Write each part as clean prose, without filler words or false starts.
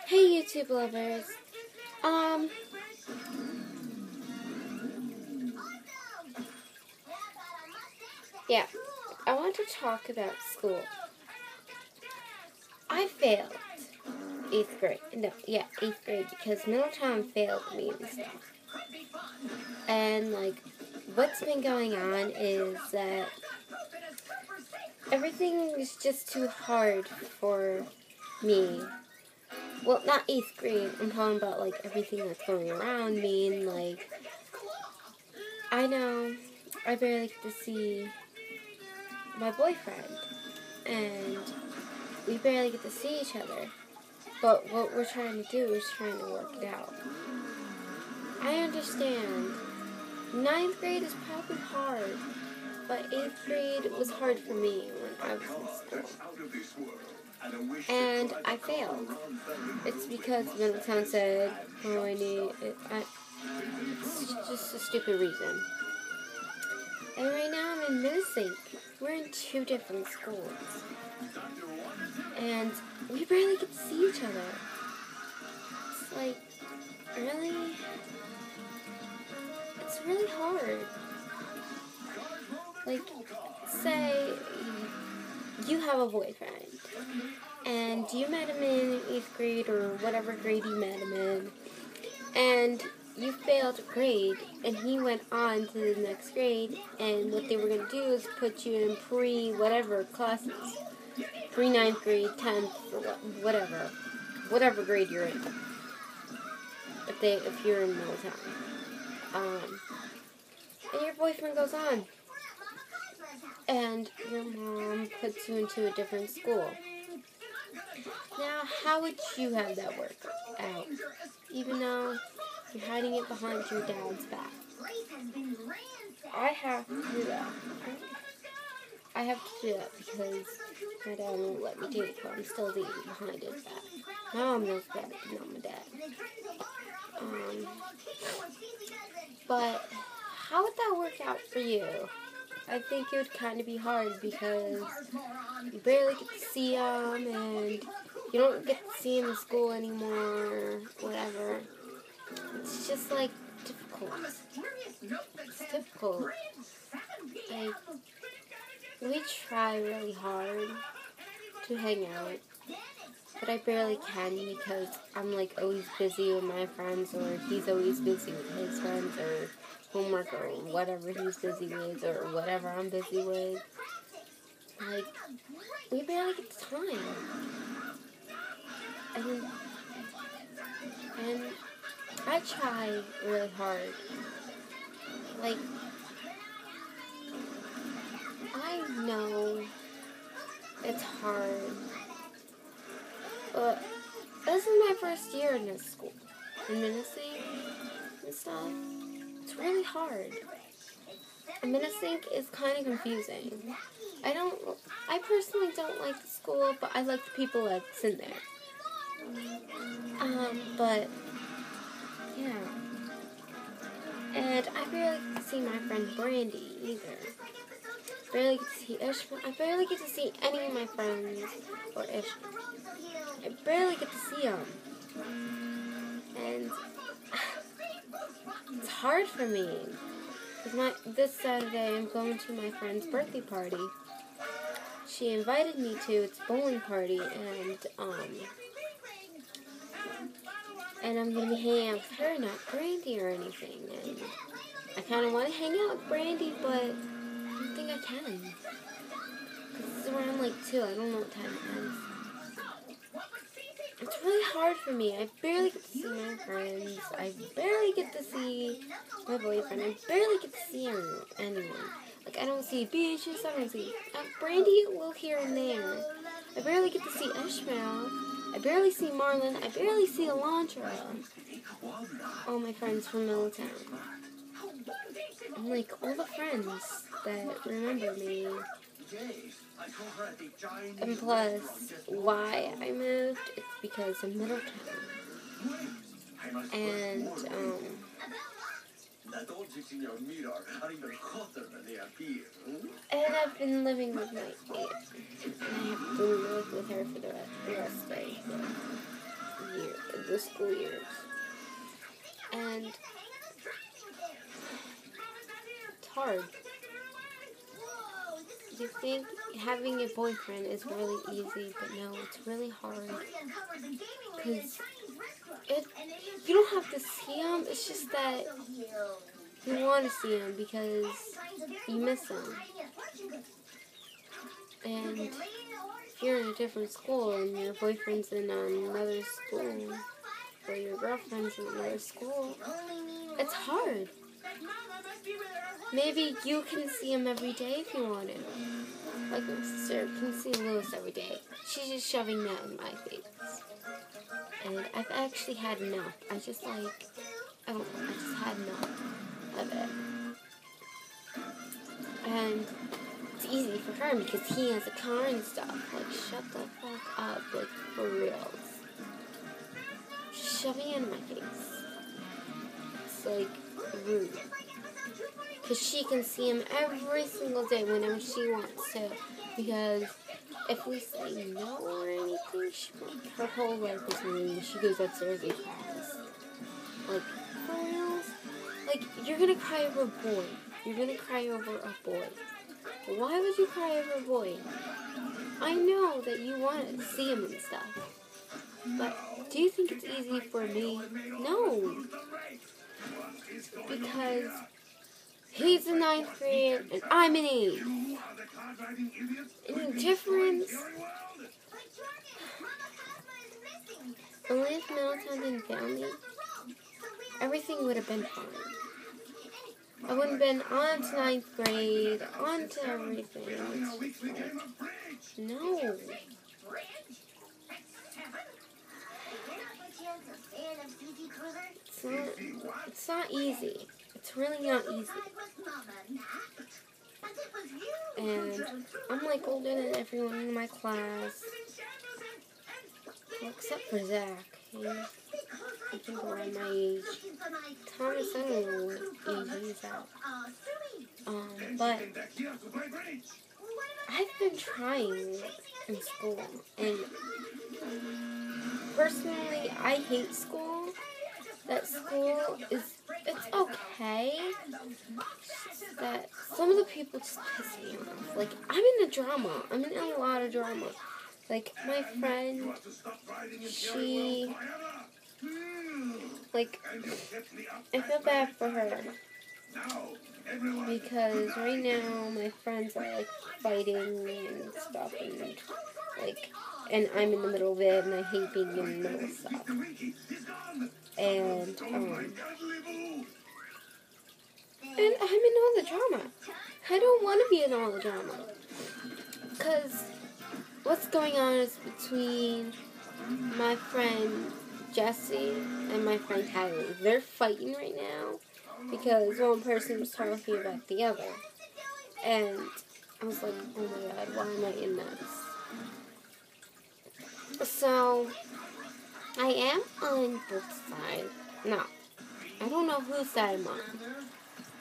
Hey YouTube lovers. Um yeah, I want to talk about school. I failed 8th grade. No, yeah, 8th grade because Middletown failed me and stuff. And what's been going on is that everything is just too hard for me. Well, not 8th grade. I'm talking about everything that's going around me and I know I barely get to see my boyfriend, and we barely get to see each other, but what we're trying to do is trying to work it out. I understand 9th grade is probably hard, but 8th grade was hard for me when I was in school, and I failed. It's because Middletown said, oh, it's just a stupid reason. And right now I'm in Minisync. We're in 2 different schools. And we barely get to see each other. It's really hard. Say you have a boyfriend, and you met him in 8th grade or whatever grade you met him in, and you failed grade, and he went on to the next grade, and what they were going to do is put you in pre-whatever classes. Pre-9th grade, 10th, or whatever grade you're in. If you're in Middletown. And your boyfriend goes on. And your mom puts you into a different school. Now, how would you have that work out? Even though you're hiding it behind your dad's back. I have to do that. I have to do that because my dad won't let me do it, but I'm still dating behind his back. My mom knows better, not my dad. But how would that work out for you? I think it would kind of be hard because you barely get to see him, and you don't get to see him in school anymore, whatever. It's just difficult. It's difficult. We try really hard to hang out, but I barely can because I'm always busy with my friends, or he's always busy with his friends, or homework, or whatever he's busy with, or whatever I'm busy with. We barely get the time. And I try really hard. I know it's hard, but this is my first year in this school, in Minisync and stuff. It's really hard. And Minisync is kind of confusing. I personally don't like the school, but I like the people that's in there. But yeah. And I barely get to see my friend Brandy either. I barely get to see Ishmael. I barely get to see any of my friends or Ishmael. I barely get to see them. And it's hard for me. Because this Saturday I'm going to my friend's birthday party. She invited me to its bowling party, and I'm going to be hanging out with her, not Brandy or anything. And I kind of want to hang out with Brandy, but I don't think I can. Because it's around 2. I don't know what time it is. It's really hard for me. I barely get to see my friends. I barely get to see my boyfriend. I barely get to see anyone. I don't see Beatrice. I don't see Brandy. Well, here and there. I barely get to see Ishmael. I barely see Marlon. I barely see Alondra. All my friends from Middletown. And all the friends that remember me. And plus, why I moved, it's because of Middletown. And I've been living with my aunt. And I have to live with her for the rest of the year. the school years. And it's hard. You think having a boyfriend is really easy, but no, it's really hard. Because you don't have to see him, it's just that you want to see him because you miss him. And if you're in a different school and your boyfriend's in another school, or your girlfriend's in another school, it's hard. Maybe you can see him every day if you want to. Like my sister can see Lewis every day. She's just shoving that in my face. And I've actually had enough. I just had enough of it. And it's easy for her because he has a car and stuff. Like, shut the fuck up, like, for reals. Shoving it in my face. It's, like, rude. Because she can see him every single day whenever she wants to. Because if we say no or anything, her whole life is ruined. She goes upstairs and cries. Like, for reals? Like, you're going to cry over a boy. You're going to cry over a boy. Why would you cry over a boy? I know that you want to see him and stuff. But do you think it's easy for me? No. Because he's in 9th grade and I'm in 8th. Any difference? Only if Middletown didn't fail me, everything would have been fine. I wouldn't have been on to 9th grade, on to everything. It's just like, no. It's not easy. It's really not easy. And I'm like older than everyone in my class. Well, except for Zach. I think around my age. Thomas, I don't know what age he's at. But I've been trying in school. And personally, I hate school. That school it's okay. It's just that some of the people just piss me off. Like, I'm in a drama. I'm in a lot of drama. Like, my friend, she, like, I feel bad for her. Because right now, my friends are, like, fighting and stuff, and, like, and I'm in the middle of it, and I hate being in the middle of stuff. And I'm in all the drama. I don't want to be in all the drama. Because what's going on is between my friend Jessie and my friend Kylie. They're fighting right now because one person was talking about the other. And I was like, oh my god, why am I in this? So I am on both sides. No, I don't know whose side I'm on.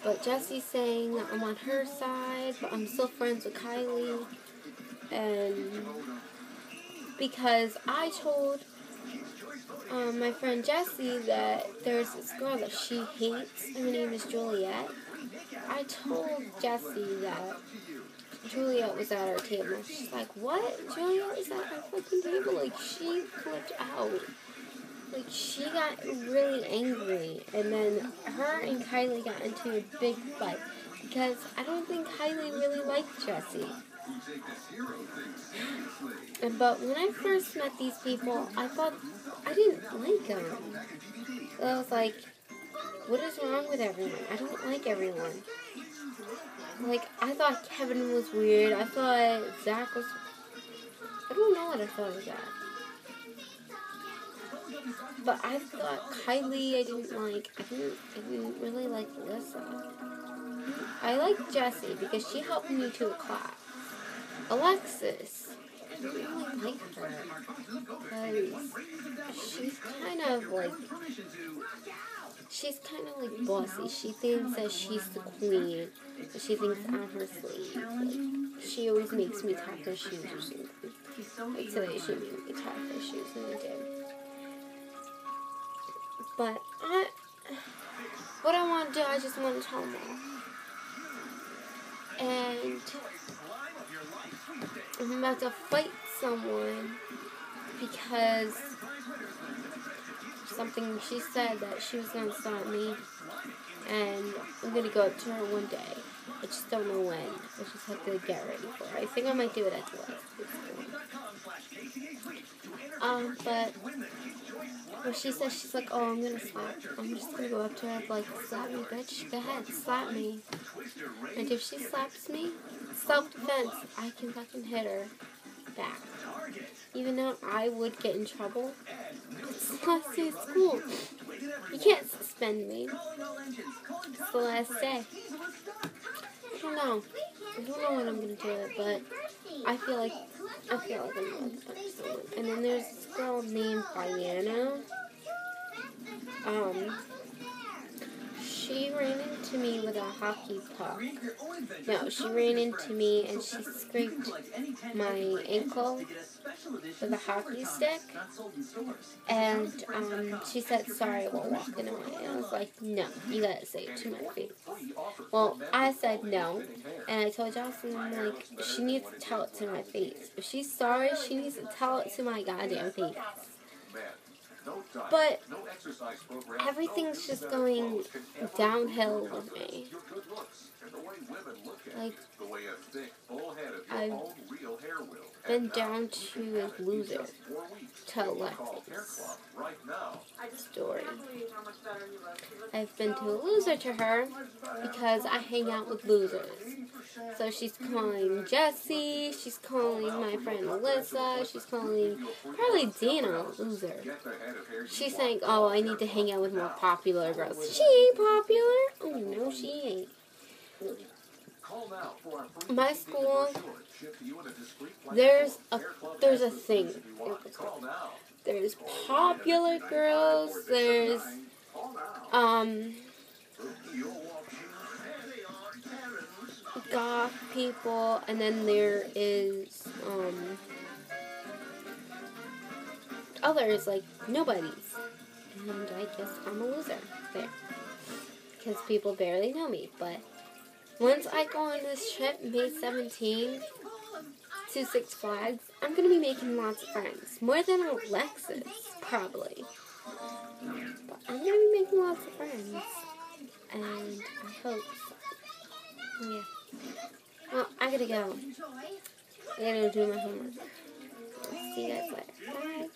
But Jessie's saying that I'm on her side, but I'm still friends with Kylie. And because I told my friend Jessie that there's this girl that she hates, her name is Juliet. I told Jessie that Juliet was at our table. She's like, what? Juliet is at our fucking table? Like, she flipped out. Like, she got really angry. And then her and Kylie got into a big fight. Because I don't think Kylie really liked Jessie. But when I first met these people, I thought I didn't like them. I was like, what is wrong with everyone? I don't like everyone. Like, I thought Kevin was weird. I thought Zach was... I don't know what I thought of Zach. But I thought Kylie I didn't like. I didn't really like Alyssa. I like Jessie because she helped me to a class. Alexis, I don't really like her because she's kind of like bossy. She thinks that she's the queen. But she thinks I'm her slave. Like, she always makes me tie her shoes or something. Like today she made me tie her shoes and I did. But what I want to do, I just want to tell them all. And I'm about to fight someone because something she said that she was going to stop me. And I'm going to go up to her one day. I just don't know when. I just have to get ready for it. I think I might do it at the last but when she says, she's like, oh, I'm going to slap. I'm just going to go up to her, like, slap me, bitch. Go ahead, slap me. And if she slaps me, self-defense, I can fucking hit her back. Even though I would get in trouble, it's the last day of school. You can't suspend me. It's the last day. I don't know when I'm gonna do it, but I feel like I'm going to punch someone. And then there's this girl named Diana. She ran into me with a hockey puck. No, she ran into me and she scraped my ankle with a hockey stick. And she said sorry while walking away. And I was like, no, you gotta say it to my face. Well, I said no. And I told Jocelyn, I'm like, she needs to tell it to my face. If she's sorry, she needs to tell it to my goddamn face. But everything's just going downhill with me. Like, I've been down to a loser to Alexis. Story. I've been to a loser to her because I hang out with losers. So she's calling Jessie, she's calling my friend Alyssa, she's calling probably Dina a loser. She's saying, oh, I need to hang out with more popular girls. She ain't popular. Oh, no, she ain't. My school, there's a thing. There's popular girls, there's, goth people, and then there is, others, like, nobodies. And I guess I'm a loser there. Because people barely know me. But once I go on this trip, May 17th, to Six Flags, I'm going to be making lots of friends. More than Alexis, probably. But I'm going to be making lots of friends. And I hope so. Yeah. Well, I gotta go. I gotta do my homework. See you guys later. Bye.